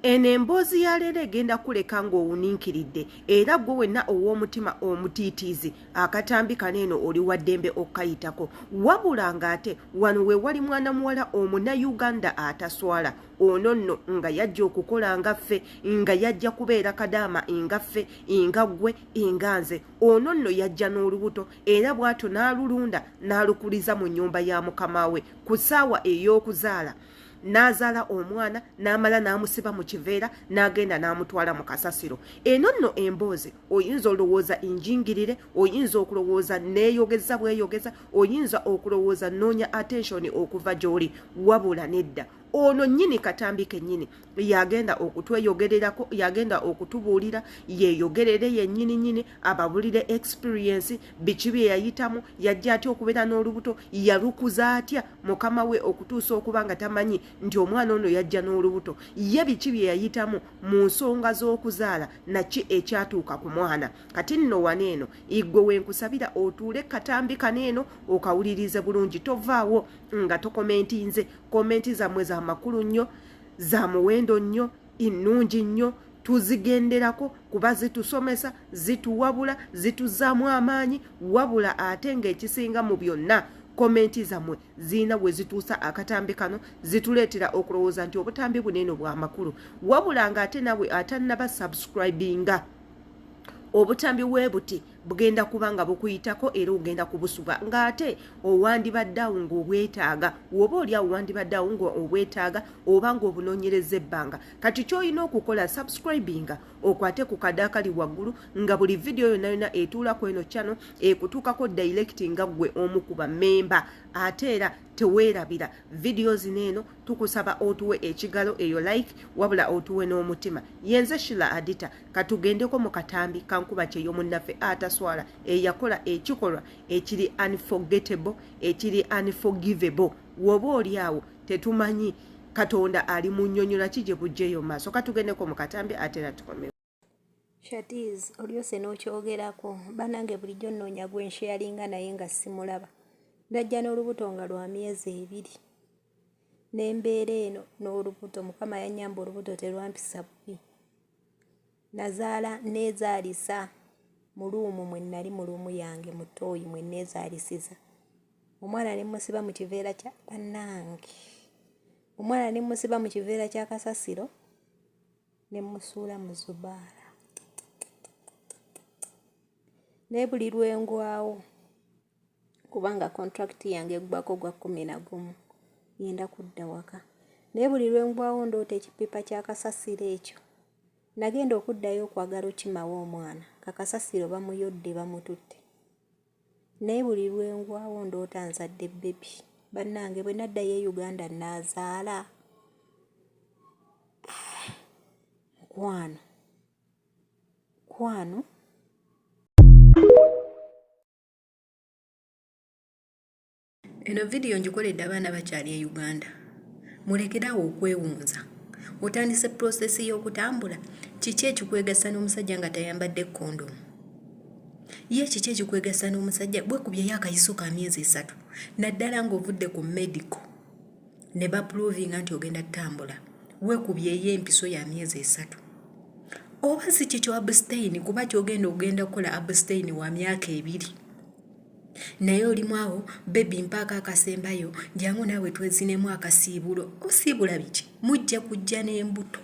eno emboozi ya leero egenda kuleka ng'owuniikiridde era gwe wenna ow'omutima omutiitiizi akatambi kaneeno oli wa ddembe okkayitako wabula ng'ate wano we wali mwana muwala omunayuganda ataswala ono nno nga yajja okukola nga ffe nga yajja kubeera Kadama nga ffe nga ggwe nga nze ono nno yajja n'olubuto era bw'atyo n'alulunda n'alukuliza mu nnyumba ya mukama we ku ssaawa ey'okuzaala n'azaala omwana n'amala n'amusiba mu kiveera n'agenda n'amutwala mu kasasiro. Eno nno emboozi oyinza olowooza injingirire, oyinza okulowooza neeyogeza bweyogeza, oyinza okulowooza noonya attention okuva gy'oli, wabula nedda. Ono nnyini katambi kennyini yagenda okutweyogererako, yagenda okutubuulira yeeyogerere yennyini nnyini ababulire experience biki bye yayitamu, yajja atya okubeera n'olubuto, yalukuza atya mukama we okutuusa okuba nga tamanyi nti omwana ono yajja n'olubuto, ye biki bye yayitamu mu nsonga z'okuzaala naki ekyatuuka ku mwana. Kati nno waneeno igwe wenkusabira otuule katambi kaneeno okawulirize bulungi, tovaawo nga tokomentinze. Komenti zammwe za makulu nnyo, za muwendo nnyo, innungi nnyo, tuzigenderako kuba zitusomesa, zituwabula, zituzaamu amaanyi, wabula ate ng'ekisinga mu byonna komenti zammwe ziina we zituusa akatambi kano, zituleetera okulowooza nti obutambi buneeno bwa makulu, wabula ng'ate nawe atannaba subscribinga obutambi bwe buti bugenda kubanga bukuyitako era ogenda kubusuba ng'ate owandibaddeawo ng'obwetaaga, woba oli awo wandibaddeawo ng'obwetaaga oba ng'obunoonyereza ebbanga. Kati ky'olina okukola subscribinga okwate ku kadde akali waggulu nga buli vidiyo yonna yonna etuula ku eno channel ekutuukako direct nga ggwe omu ku bammemba. Ate era teweerabira vidiyo zineeno tukusaba otuwe ekigalo eyo like, wabula otuwe n'omutima. Yenze Shila Adita katugendeko mu katambi kankuba kyeyo munnaffe ataswala eyakola ekikolwa ekiri unforgettable, ekiri unforgivable. Woba oli awo tetumanyi Katonda ali mu nnyonnyola ki gye bujjeyo mu maaso. Katugendeko mu katambi ate era tukomewo. Shatiz olyose n'okyogerako banange bulijjo nnoonya gwe nsharinga naye nga simulaba. Ndajja n'olubuto nga lwa myezi 2 n'embeera eno n'olubuto mukama yannyamba olubuto terwampisa bubi. Nazaala neezaalisa mu luumu mwe nnali mu luumu yange mu ttooyi mwe neezaalisiza. Omwana ne musiba mu kiveera kya bannange, omwana ne musiba mu kiveera kya kasasiro ne musuula mu zubaala ne buli lwengwawo kubanga contract yange eggwako gwa 11 yenda kudda waka, naye buli lwengwawo ndoota ekipipa kya kasasiro ekyo nagenda okuddayo okwagala okimawo omwana kakasasiro bamuyodde bamututte, naye buli lwengwawo ndoota nzadde bebi. Bannange bwe naddayo e Uganda naazaala kwano eno vidiyo ngikoledde abaana bakyali e Uganda. Mulekerawo okwewunza. Otandise prosesi y'okutambula. Kiki ekikwegasa n'omusajja nga tayambadde kondomu? Ye kiki ekikwegasa n'omusajja bwekubyeyo akayiso ka myezi 3 naddala ng'ovudde ku medical ne baprovinga nti ogenda ttambula, weekubyeyo empiso ya myezi 3? Oba si kikyo abstain kuba kyogenda kukola abstain wa myaka 2 naye olimu awo bebi mpaaka akasembayo jangu naawe twezinemu akasiibulo. Osiibula biki? Mujja kujja n'embuto,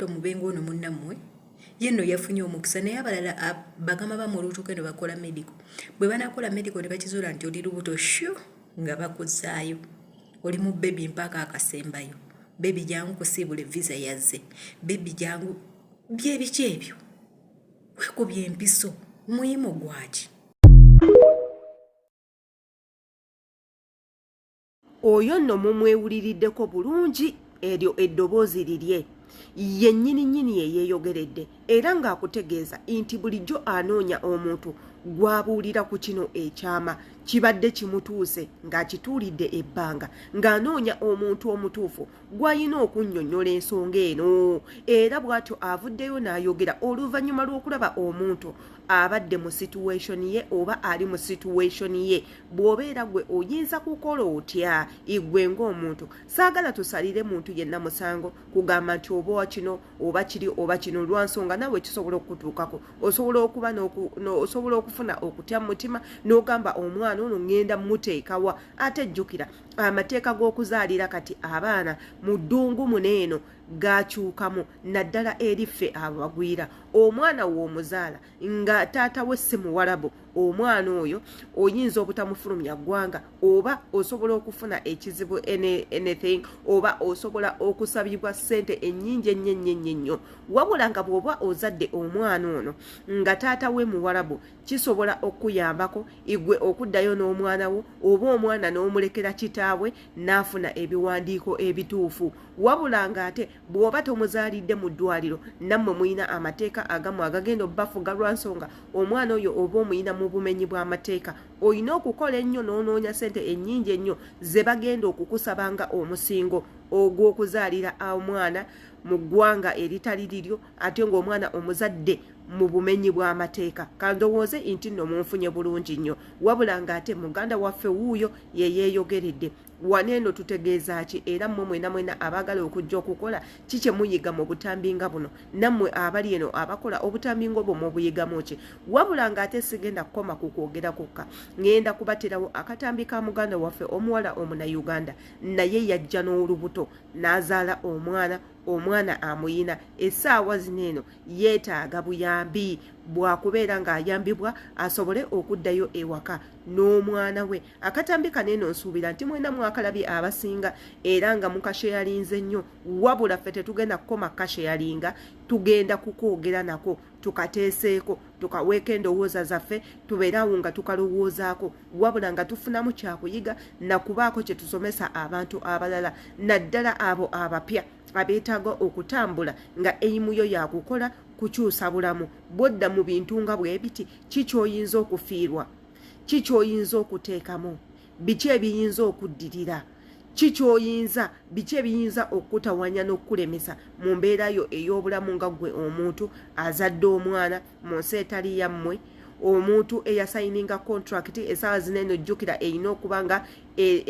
mubenga ono munnammwe yenno yafunye omukisa, naye abalala bagamba bamulutuke ne bakola medical. Bwe banakola medical ne bakizuula nti oli lubuto shu nga bakuzaayo, oli mu bebi mpaaka akasembayo. Bebi jangu kusiibula visa yazze, bebi jangu byebiki ebyo? Weekubye empiso muyimu gwaki? Oyo nno mumwewuliriddeko bulungi eryo eddoboozi lirye yennyini nnyini yeyeeyogeredde era ng'akutegeeza nti bulijjo anoonya omuntu gw'abuulira ku kino ekyama kibadde kimutuuse ng'akituulidde ebbanga ng'anoonya omuntu omutuufu gw'ayina okunnyonnyola ensonga eno era bw'atyo avuddeyo n'ayogera oluvannyuma lw'okulaba omuntu abadde mu situation ye oba ali mu situation ye bw'obeera gwe oyinza kukola otya igwe ng'omuntu saagala tusalire muntu yenna musango kugamba nti oba kino oba kiri oba kino lwansonga nawe kisobola okutuukako osobola okuba osobola okufuna okutya mu mutima n'ogamba omwana ono ŋŋenda muteekawa ate jjukira amateeka g'okuzaalira kati abaana mu ddungu muneeno gakyukamu naddala eriffe abagwira omwana w'omuzaala nga taata we si muwarabu omwana oyo oyinza obutamufulumya ggwanga oba osobola okufuna ekizibu anything oba osobola okusabibwa ssente ennyingi ennyo wabula nga bw'oba ozadde omwana ono nga taata we muwarabu kisobola okuyambako igwe okuddayo n'omwana wo oba omwana n'omulekera kitaabwe n'afuna ebiwandiiko ebituufu wabula ng'ate bw'oba tomuzaalidde mu ddwaliro nammwe muyina amateeka agamu agagenda obbafuga lwansonga omwana oyo oba omuyina mu bumenyi bw'amateeka olina okukola ennyo n'onoonya ssente ennyingi ennyo ze bagenda okukusabanga omusingo ogw'okuzaalira omwana mu ggwanga eritali liryo ate ng'omwana omuzadde mu bumenyi bw'amateeka kandowooze nti nno munfunye bulungi nnyo wabula ng'ate muganda waffe wuuyo ye yeeyogeredde waneeno tutegeeza ki era mmwe mwena abaagala okujja okukola kikye muyiga mu butambi nga buno nammwe abali eno abakola obutambi ng'obwo mubuyigamu ki wabula ng'ate sigenda kukoma ku kwogera kwokka ŋŋenda kubaterawo akatambi ka muganda waffe omuwala omunayuganda naye yajja n'olubuto n'azaala omwana amuyina essaawa zineeno yeetaaga buyambi bwakubeera ng'ayambibwa asobole okuddayo ewaka n'omwana we akatambi kaneeno nsuubira nti mwena mwakalabye abasinga era nga mukasheyalinze nnyo wabula ffe tetugenda kukoma kasheyalinga tugenda kukoogera nako tukateeseeko tukaweeko endowooza zaffe tubeerawo nga tukalowoozaako wabula nga tufunamu kyakuyiga nakubaako kye tusomesa abantu abalala naddala abo abapya abeetaaga okutambula nga eimu yo yakukola kukyusa bulamu bwodda mu bintu nga bwe biti kikyoyinza okufiirwa kikyoyinza okuteekamu biki ebiyinza okuddirira biki ebiyinza okutawanya n'okulemesa mu mbeera yo ey'obulamu nga gwe omuntu azadde omwana mu nsi etali yammwe omuntu eyasayininga contract essaawa zineeno jjukira erina okuba nga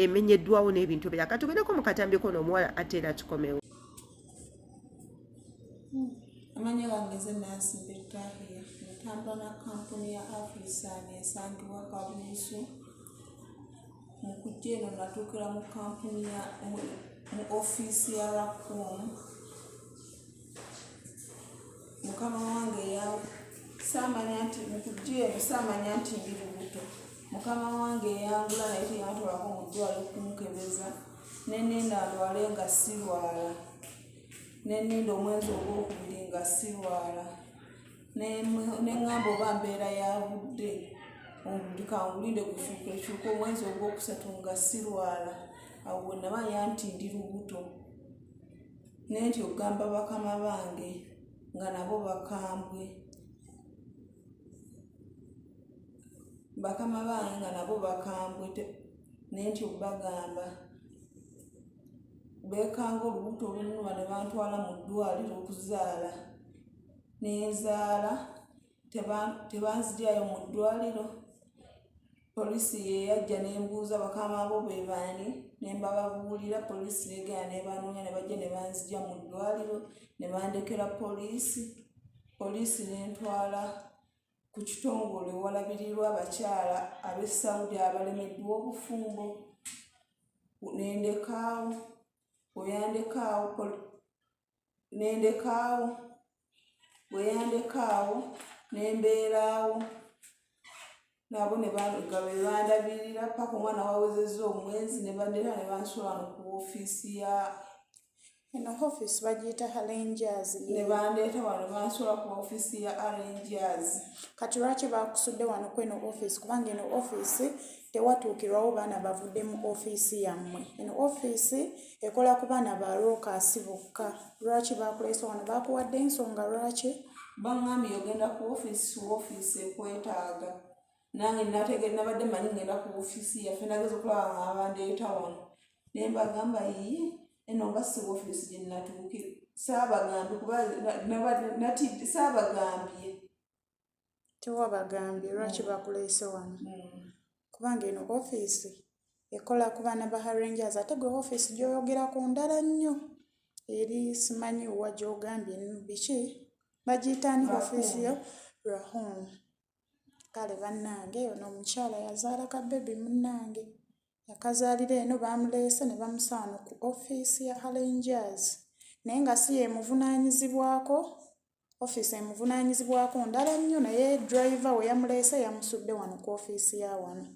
emenyeddwawo n'ebintu bira katugendeko mu katambiko n'omuwala ate era kikomewo amanya gange ze Nansimbi Tahiya natambula na kampuni ya Afrisan esangibwa Kabuusu mu kujja eno natuukira mu kampuni mu ofiisi ya Rakum mukama wange saamanya nti mu kujja eno saamanya nti ndi lubuto mukama wange yangula naye teyantwalako mu ddwaliro kunkebeza nenenda ndwale nga sirwala nenenda omwezi ogwokubiri nga sirwala neŋŋamba oba mbeera ya budde kangulinde kukyuka omwezi ogwokusatu nga sirwala awo bwe namanya nti ndi lubuto nenti ogamba bakama bange nga nabo bakambwe bakama bange nga nabo bakambwe nenti obagamba beekanga olubuto olunuma ne bantwala mu ddwaliro okuzaala nenzaala tebanziryayo mu ddwaliro poliisi yeyajja nembuuza bakama bo be baani nembababuulira poliisi negenda nebanoonya ne bajja ne banzirya mu ddwaliro ne bandekera poliisi nentwala ku kitongole walabirirwa abakyala ab'e Saudi abalemeddwa obufumbo nendekaawo bweyandekaawo nembeeraawo nabo nebandabirira paka omwana wawezezza omwezi nebandeka ne bansola ku ofiisi ya eno ofiisi bagiyita Rangers nebandeeta wano bansola ku ofiisi ya Rangers kati lwaki bakusudde wano kweno ofiisi kubanga eno ofiisi tewatuukirwawo baana bavudde mu ofiisi yammwe eno ofiisi ekola ku baana ba lookasi bokka lwaki bakuleese wano bakuwadde ensonga lwaki baŋŋambye ogenda ku ofiisi ekwetaaga nange nabadde manyi ngenda ku ofiisi yaffe nageza okulaba nga abandeeta wano naye mbagamba yiye eno nga si ofiisi gye nnatuukire saabagambye kuba saabagambye tewabagambye lwaki bakuleese wano kubanga eno ofiisi ekola ku baana ba Rangers ate gwe ofiisi gy'oyogera ku ndala nnyo eri simanyi wa gy'ogambye biki bagiyitaani ofiisi yo Rahum. Kale bannange ono omukyala yazaala ka bebi munnange yakazaalira eno bamuleese ne bamusaano ku ofiisi ya Rangers naye nga si yemuvunaanyizibwako ofiisi emuvunaanyizibwako ndala nnyo naye driver we yamuleese yamusudde wano ku ofiisi ya wano.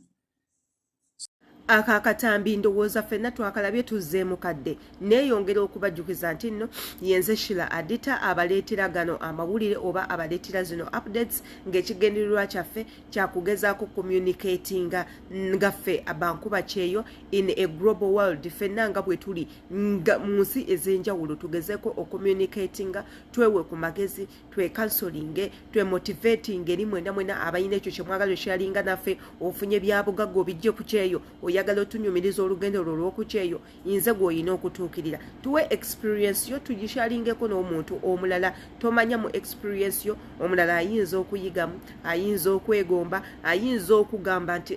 Akatambi ndowooza ffenna twakalabye tuzzeemu kadde neeyongera okubajjukiza nti nno yenze Shila Adita abaleetera gano amawulire oba abaleetera zino updates ng'ekigendererwa kyaffe kyakugezaako communicatinga ngaffe abankuba kyeyo in a global world ffenna nga bwe tuli mu nsi ez'enjawulo tugezeeko ocommunicatinga twewe ku magezi twekansolinge twemotivating eri mwena abalina ekyo kye mwagala okyalinga naffe ofunye byabugagga obijje ku kyeyo oyagala otunyumiriza olugendo lwo olw'okukyeyo nze gw'olina okutuukirira tuwe experience yo tugishalingeko n'omuntu omulala tomanya mu experience yo omulala ayinza okuyigamu ayinza okwegomba ayinza okugamba nti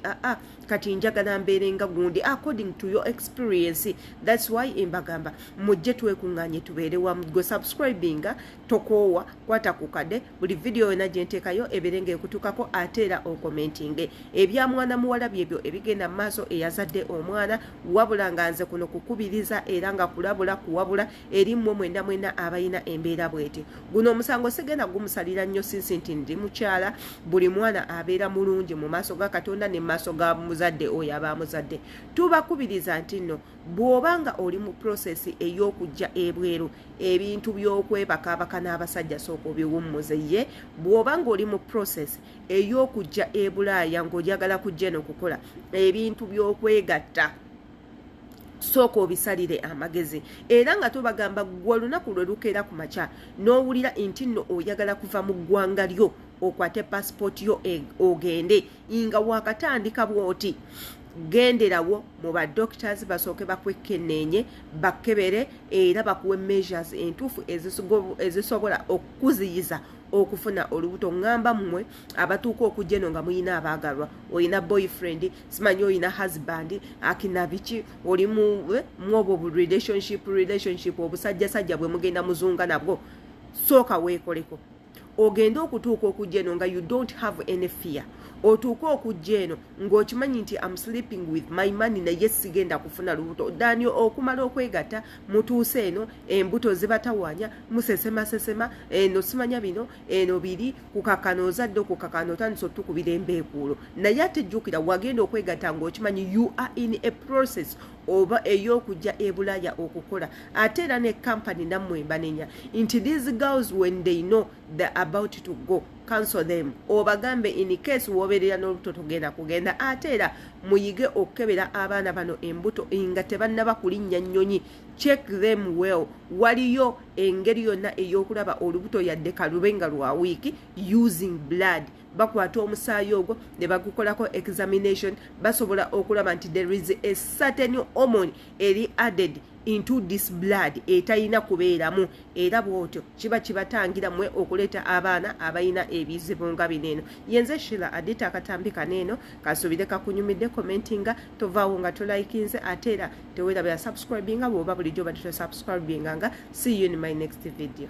kati njagala mbeere nga gundi according to your experience. That's why embagamba mujje twekuŋŋaanye tubeere wamu gwe subscribinga tokoowa kwata ku kade buli video yonna gye nteekayo ebeere ng'ekutuukako ate era okomentinge ebya mwana muwala byebyo ebigenda mu maaso eyazadde omwana wabula nga nze kuno kukubiriza era nga kulabula kuwabula eri mmwe mwena abalina embeera bweti guno omusango sigenda gumusalira nnyo sinsi nti ndi mukyala buli mwana abeera mulungi mu maaso ga Katonda ne mu maaso ga muzadde oyo aba muzadde tubakubiriza nti nno bw'obanga oli mu process ey'okujja ebweru ebintu by'okwebakaabaka n'abasajja sooka obiwummuze ye bw'obanga oli mu process ey'okujja ebulaaya ng'oyagala kujja n'okukola ebintu by'okwegatta sooka obisalire amagezi era nga tubagamba gwe olunaku lwe lukeera ku makya n'owulira nti nno oyagala kuva mu ggwanga lyo okwate passport yo ogende nga wakatandika bw'oti genderawo mu ba doctors basooke bakwekenneenye bakebere era bakuwe measures entuufu ezisobola okukuziyiza okufuna olubuto ngamba mmwe abatuuka okujja eno nga muyina abaagalwa olina boyfriend simanyi olina husband akina biki oli mu relationship obusajjasajja bwe mugenda muzunga nabwo sooka weekoleko ogenda okutuuka okujja eno nga you don't have any fear otuuka okujja eno ng'okimanyi nti am sleeping with my money naye sigenda kufuna lubuto dani okumala okwegatta mutuuse eno embuto zibatawanya musesemasesema eno simanya bino eno biri kukakana ozadde okukakana otandisa otukubira embeekuulo naye ate jjukira wagenda okwegatta ng'okimanyi you are in a process oba ey'okujja ebulaaya okukola ate era ne company nammwe banenya nti these girls when they know they're about to go cancel them obagambe in case woberera n'olubuto togenda kugenda ate era muyige okukebera abaana bano embuto nga tebannaba kulinnya nnyonyi check them well waliyo engeri yonna ey'okulaba olubuto yadde kalube nga lwa wiiki using blood bakwata omusaayi ogwo ne bagukolako examination basobola okulaba nti there is a certain hormone eri added into this blood etayina kubeeramu era bwotyo kiba kibatangira mwe okuleeta abaana abalina ebizibu nga bineeno yenze Shila Adita akatambi kaneeno kasuubire kakunyumidde commentinga tovaawo nga tolaikinze ate era teweerabira subscribinga bw'oba bulijjo badde tosubscribinga nga see you in my next video.